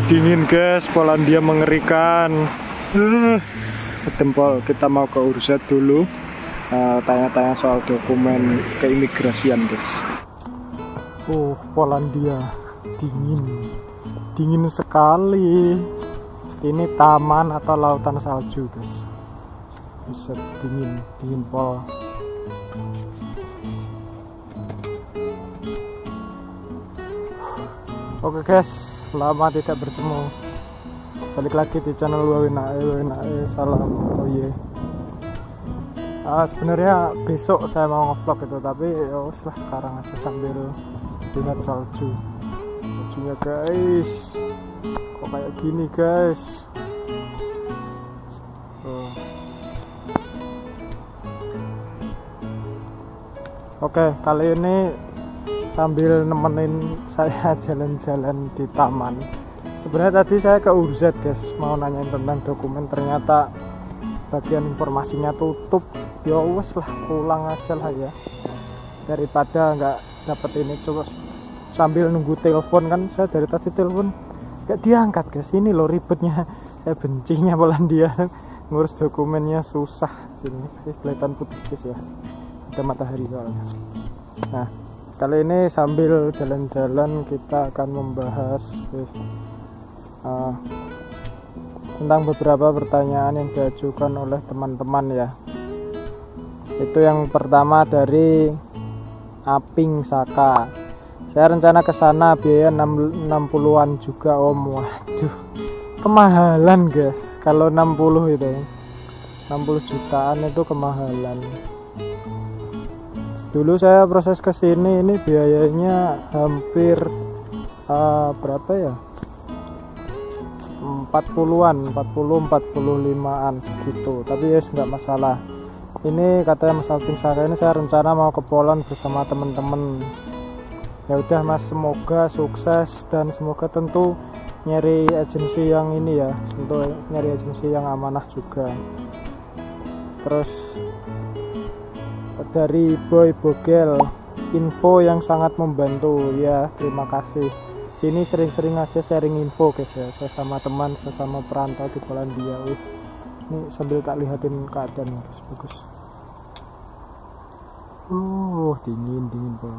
Dingin guys, Polandia mengerikan. Tempol, kita mau ke Urzet dulu. Tanya-tanya soal dokumen keimigrasian guys. Polandia dingin sekali. Ini taman atau lautan salju guys. Bisa dingin pol. Oke guys, lama tidak bertemu. Balik lagi di channel WNAE. Salam. Oh iya. Sebenarnya besok saya mau nge-vlog itu, tapi ya usah sekarang aja sambil lihat salju. Saljunya guys. Kok kayak gini guys? Oke, kali ini sambil nemenin saya jalan-jalan di taman. Sebenarnya tadi saya ke Urzet guys, mau nanyain tentang dokumen, ternyata bagian informasinya tutup. Ya wes lah, pulang aja lah ya, daripada nggak dapet ini. Coba sambil nunggu telepon, kan saya dari tadi telepon nggak diangkat guys. Ini loh ribetnya, saya bencinya Polandia. Ngurus dokumennya susah. Sini kelihatan putih guys ya, ada matahari soalnya. Nah, kali ini sambil jalan-jalan kita akan membahas tentang beberapa pertanyaan yang diajukan oleh teman-teman ya. Itu yang pertama dari Aping Saka. Saya rencana ke sana, biaya 60-an juga om. Waduh, kemahalan guys. Kalau 60 itu 60 jutaan itu kemahalan. Dulu saya proses ke sini ini biayanya hampir berapa ya? 40-an, 45-an segitu. Tapi ya nggak masalah. Ini katanya Mas Alvin Saka ini saya rencana mau ke Poland bersama teman-teman. Ya udah Mas, semoga sukses dan semoga tentu nyari agensi yang ini ya, untuk nyari agensi yang amanah juga. Terus dari Boy Bogel, info yang sangat membantu ya, terima kasih. Sini sering-sering aja sharing info guys ya, sesama teman, sesama perantau di Polandia. Ini sambil tak lihatin keadaan guys, bagus. Dingin bro.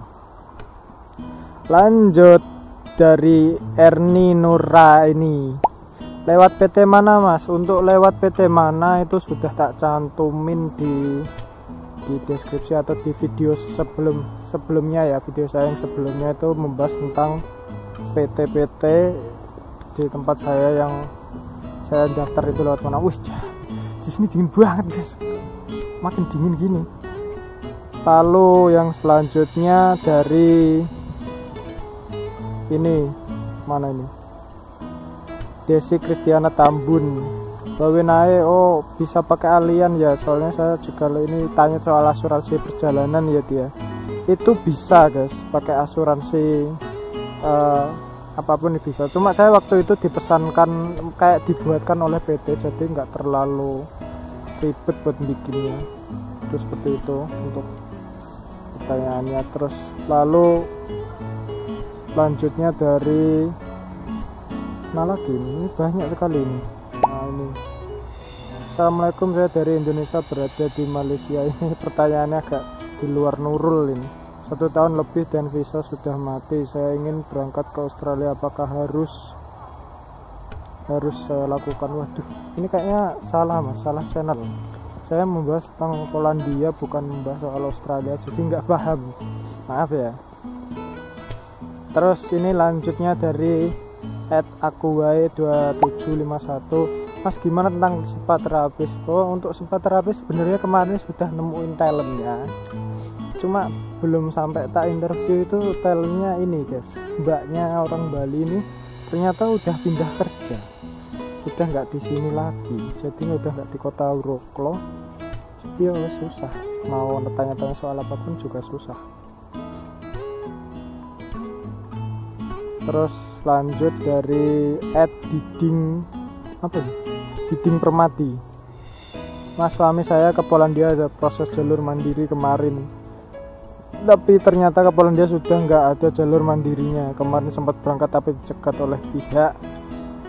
Lanjut dari Erni Nura ini. Lewat PT mana Mas? Untuk lewat PT mana itu sudah tak cantumin di deskripsi atau di video sebelumnya ya. Video saya yang sebelumnya itu membahas tentang PT-PT di tempat saya yang saya daftar itu lewat mana. Di sini dingin banget guys, makin dingin gini. Lalu yang selanjutnya dari ini, mana ini, Desi Kristiana Tambun. WNAE, bisa pakai Allianz ya, soalnya saya juga ini tanya soal asuransi perjalanan ya dia. Itu bisa guys, pakai asuransi apapun bisa. Cuma saya waktu itu dipesankan kayak dibuatkan oleh PT, jadi nggak terlalu ribet buat bikinnya. Itu seperti itu untuk pertanyaannya. Terus lalu selanjutnya dari lagi ini banyak sekali ini. Nah ini, Assalamualaikum, saya dari Indonesia berada di Malaysia. Ini pertanyaannya agak di luar Nurul ini. 1 tahun lebih dan visa sudah mati. Saya ingin berangkat ke Australia, apakah harus saya lakukan? Waduh, ini kayaknya salah Mas, salah channel. Saya membahas tentang Polandia, bukan membahas soal Australia, jadi nggak paham, maaf ya. Terus ini lanjutnya dari @akuwae2751. Mas, gimana tentang sempat terapis? Untuk sempat terapis sebenarnya kemarin sudah nemuin talentnya, cuma belum sampai tak interview. Itu talentnya ini guys, mbaknya orang Bali ini ternyata udah pindah kerja, udah nggak di sini lagi, jadi udah nggak di kota Wrocław. Jadi ya susah, mau tanya-tanya soal apapun juga susah. Terus lanjut dari @diding Diding Permati. Mas, suami saya ke Polandia ada proses jalur mandiri kemarin, tapi ternyata ke Polandia sudah nggak ada jalur mandirinya. Kemarin sempat berangkat tapi dicegat oleh pihak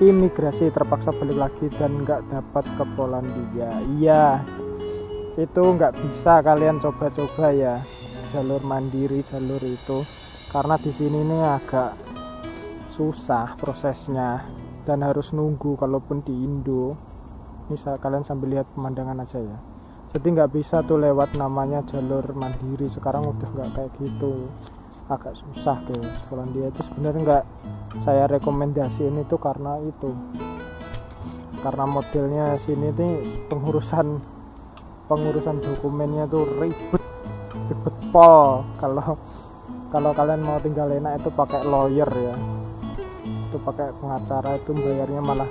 imigrasi, terpaksa balik lagi dan nggak dapat ke Polandia. Iya, itu nggak bisa kalian coba-coba ya jalur mandiri, jalur itu, karena di sini nih agak susah prosesnya dan harus nunggu. Kalaupun di Indo, misal kalian sambil lihat pemandangan aja ya, jadi nggak bisa tuh lewat namanya jalur mandiri. Sekarang udah nggak kayak gitu, agak susah guys. Polandia itu sebenarnya nggak saya rekomendasiin itu karena modelnya sini nih pengurusan dokumennya tuh ribet pol. Kalau kalian mau tinggal enak itu pakai lawyer ya, itu pakai pengacara, itu bayarnya malah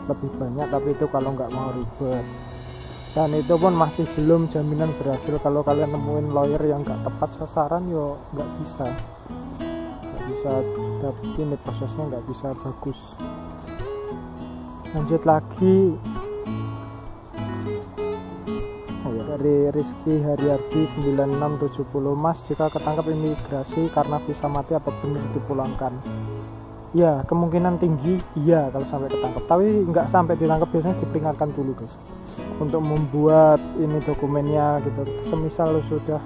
lebih banyak, tapi itu kalau nggak mau ribet. Dan itu pun masih belum jaminan berhasil. Kalau kalian nemuin lawyer yang nggak tepat sasaran, yo nggak bisa ini prosesnya nggak bisa bagus. Lanjut lagi dari Rizky Haryadi 9670, Mas, jika ketangkap imigrasi karena visa mati apa benar dipulangkan? Ya, kemungkinan tinggi iya kalau sampai ketangkap, tapi nggak sampai ditangkap, biasanya diperingatkan dulu guys untuk membuat ini dokumennya gitu. Semisal sudah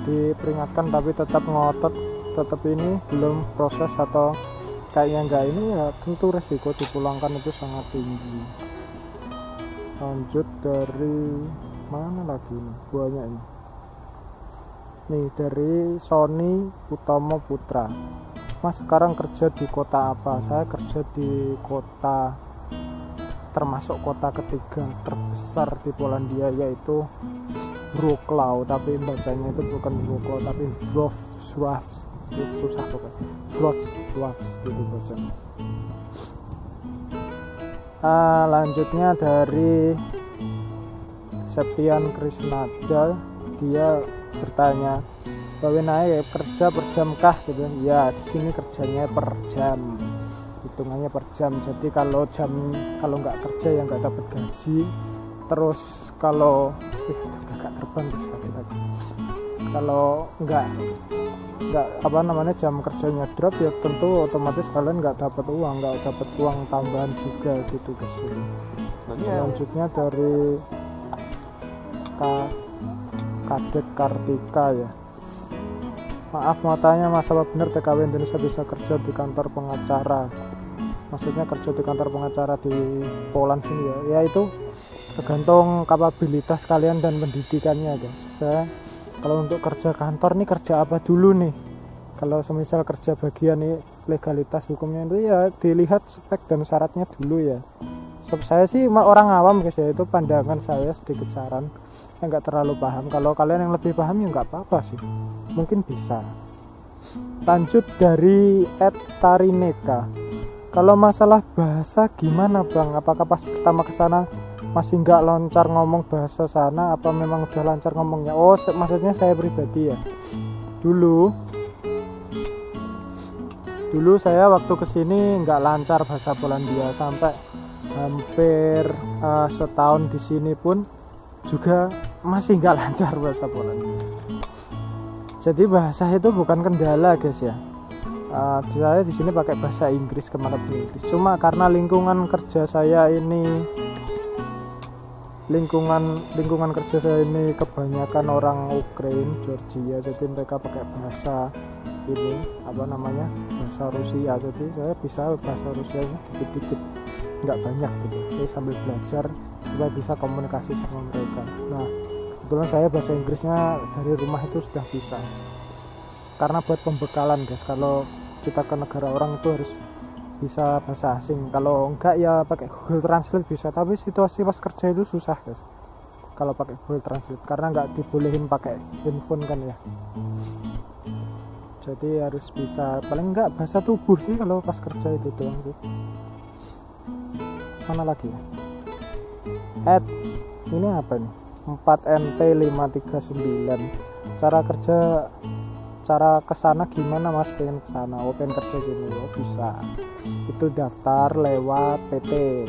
diperingatkan tapi tetap ngotot, tetap ini belum proses atau kayaknya enggak ini, ya tentu resiko dipulangkan itu sangat tinggi. Lanjut dari mana lagi nih, banyak ini nih, dari Sony Utomo Putra. Mas, sekarang kerja di kota apa? Saya kerja di kota, termasuk kota ketiga terbesar di Polandia, yaitu Wrocław, tapi bacanya itu bukan Wrocław tapi Wrocław, susah pokoknya, Wrocław gitu bacanya. Lanjutnya dari Septian Krisnada, dia bertanya, bahwa naik kerja per jam kah gitu. Ya, di sini kerjanya per jam, hitungannya per jam. Jadi kalau nggak kerja ya nggak dapat gaji. Terus kalau agak terbang terus lagi. Kalau nggak jam kerjanya drop, ya tentu otomatis kalian nggak dapat uang tambahan juga gitu guys. Selanjutnya dari Kadek Kartika ya, maaf mau tanya, Mas, apa benar TKW Indonesia bisa kerja di kantor pengacara? Maksudnya kerja di kantor pengacara di Poland sini ya? Ya itu tergantung kapabilitas kalian dan pendidikannya guys. Kalau untuk kerja kantor nih, kerja apa dulu nih? Kalau semisal kerja bagian nih, legalitas hukumnya itu ya dilihat spek dan syaratnya dulu ya. Saya sih orang awam guys ya, itu pandangan saya, sedikit saran yang nggak terlalu paham. Kalau kalian yang lebih paham ya nggak apa-apa sih, mungkin bisa. Lanjut dari @tarineka, kalau masalah bahasa gimana Bang? Apakah pas pertama kesana masih nggak lancar ngomong bahasa sana, apa memang udah lancar ngomongnya? Oh, maksudnya saya pribadi ya, dulu saya waktu kesini nggak lancar bahasa Polandia, sampai hampir setahun di sini pun juga masih nggak lancar bahasa Polandia. Jadi bahasa itu bukan kendala guys ya. Saya di sini pakai bahasa Inggris, kemanapun Inggris. Cuma karena lingkungan kerja saya ini kebanyakan orang Ukraina, Georgia, jadi mereka pakai bahasa ini bahasa Rusia. Jadi saya bisa bahasa Rusia dikit-dikit, nggak banyak gitu. Jadi sambil belajar supaya bisa komunikasi sama mereka. Nah, kebetulan saya bahasa Inggrisnya dari rumah itu sudah bisa, karena buat pembekalan guys. Kalau kita ke negara orang itu harus bisa bahasa asing, kalau enggak ya pakai Google Translate bisa. Tapi situasi pas kerja itu susah guys kalau pakai Google Translate, karena nggak dibolehin pakai handphone kan ya. Jadi harus bisa paling enggak bahasa tubuh sih kalau pas kerja itu doang tuh. Mana lagi ya? Ini apa nih? 4NT539, cara kesana gimana Mas? Pengen kesana, pengen kerja sini, bisa. Itu daftar lewat PT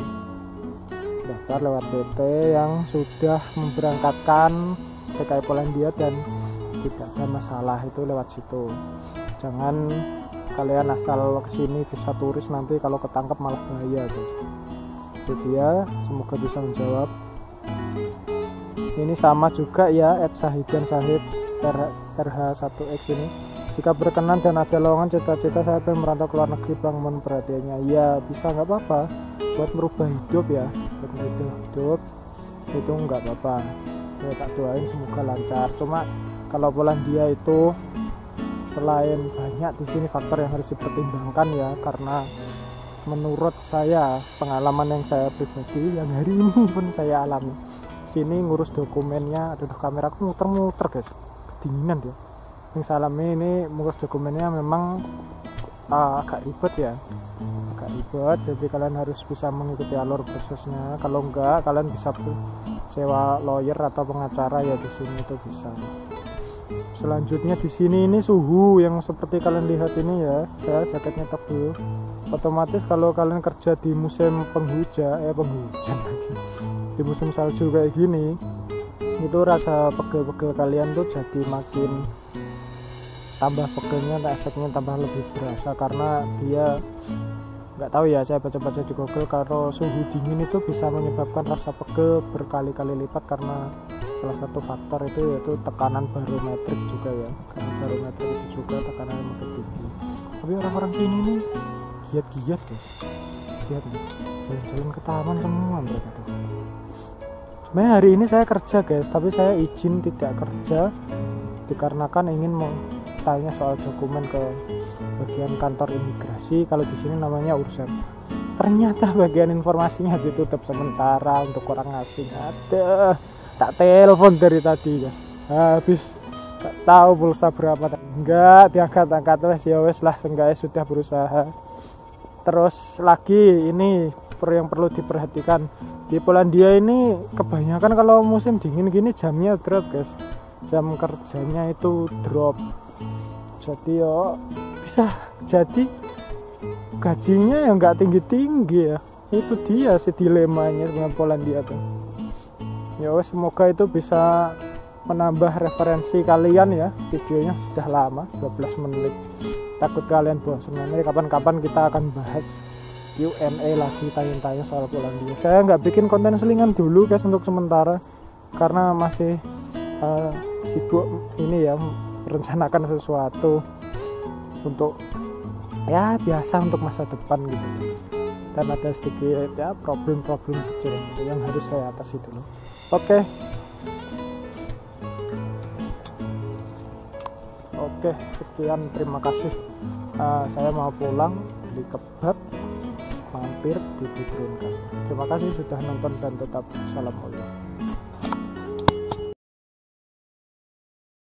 yang sudah memberangkatkan TKI Polandia dan tidak ada masalah, itu lewat situ. Jangan kalian asal kesini visa turis, nanti kalau ketangkep malah bahaya guys. Itu dia, semoga bisa menjawab. Ini sama juga ya, @Sahidan Sahid RH1X ini. Jika berkenan dan ada lowongan cita-cita saya pengen merantau ke luar negeri, bang, mohon perhatiannya. Ya bisa, nggak apa-apa, buat merubah hidup ya, buat merubah hidup itu nggak apa-apa ya, tak doain semoga lancar. Cuma kalau Polandia itu selain banyak di sini faktor yang harus dipertimbangkan ya, karena menurut saya pengalaman yang saya pribadi yang hari ini pun saya alami sini, ngurus dokumennya, aduh kameraku muter-muter guys, kedinginan dia. Yang salami ini ngurus dokumennya memang agak ribet ya, agak ribet, jadi kalian harus bisa mengikuti alur prosesnya. Kalau enggak, kalian bisa sewa lawyer atau pengacara ya, di sini itu bisa. Selanjutnya di sini ini suhu yang seperti kalian lihat ini ya, saya jaketnya tebal. Otomatis kalau kalian kerja di musim penghujan lagi, di musim salju kayak gini, itu rasa pegel-pegel kalian tuh jadi makin tambah pegelnya, efeknya tambah lebih berasa, karena dia nggak tahu ya, saya baca-baca di Google kalau suhu dingin itu bisa menyebabkan rasa pegel berkali-kali lipat, karena salah satu faktor itu yaitu tekanan barometrik juga ya, karena barometrik itu juga tekanannya makin tinggi. Tapi orang-orang sini nih giat-giat guys, giat nih, jalan-jalan ke taman semua mereka tuh. Sebenarnya hari ini saya kerja guys, tapi saya izin tidak kerja dikarenakan ingin mau tanya soal dokumen ke bagian kantor imigrasi. Kalau di sini namanya urusan. Ternyata bagian informasinya ditutup sementara untuk orang asing. Ada tak telepon dari tadi guys, habis gak tahu pulsa berapa, enggak diangkat-angkat, wes lah, seenggaknya sudah berusaha. Terus lagi ini yang perlu diperhatikan, di Polandia ini kebanyakan kalau musim dingin gini jamnya drop guys, jam kerjanya itu drop. Jadi yo bisa jadi gajinya yang nggak tinggi-tinggi ya, itu dia sih dilemanya dengan Polandia tuh. Ya semoga itu bisa menambah referensi kalian ya. Videonya sudah lama, 12 menit, takut kalian bosan. Nanti kapan-kapan kita akan bahas Q&A lagi, tanya-tanya soal Polandia. Saya nggak bikin konten selingan dulu guys untuk sementara, karena masih sibuk ini ya, merencanakan sesuatu untuk ya biasa untuk masa depan gitu, dan ada sedikit ya problem-problem kecil yang harus saya atasi dulu. Oke, sekian, terima kasih. Saya mau pulang, beli kebab, mampir diturunkan. Terima kasih sudah nonton dan tetap salam oleh.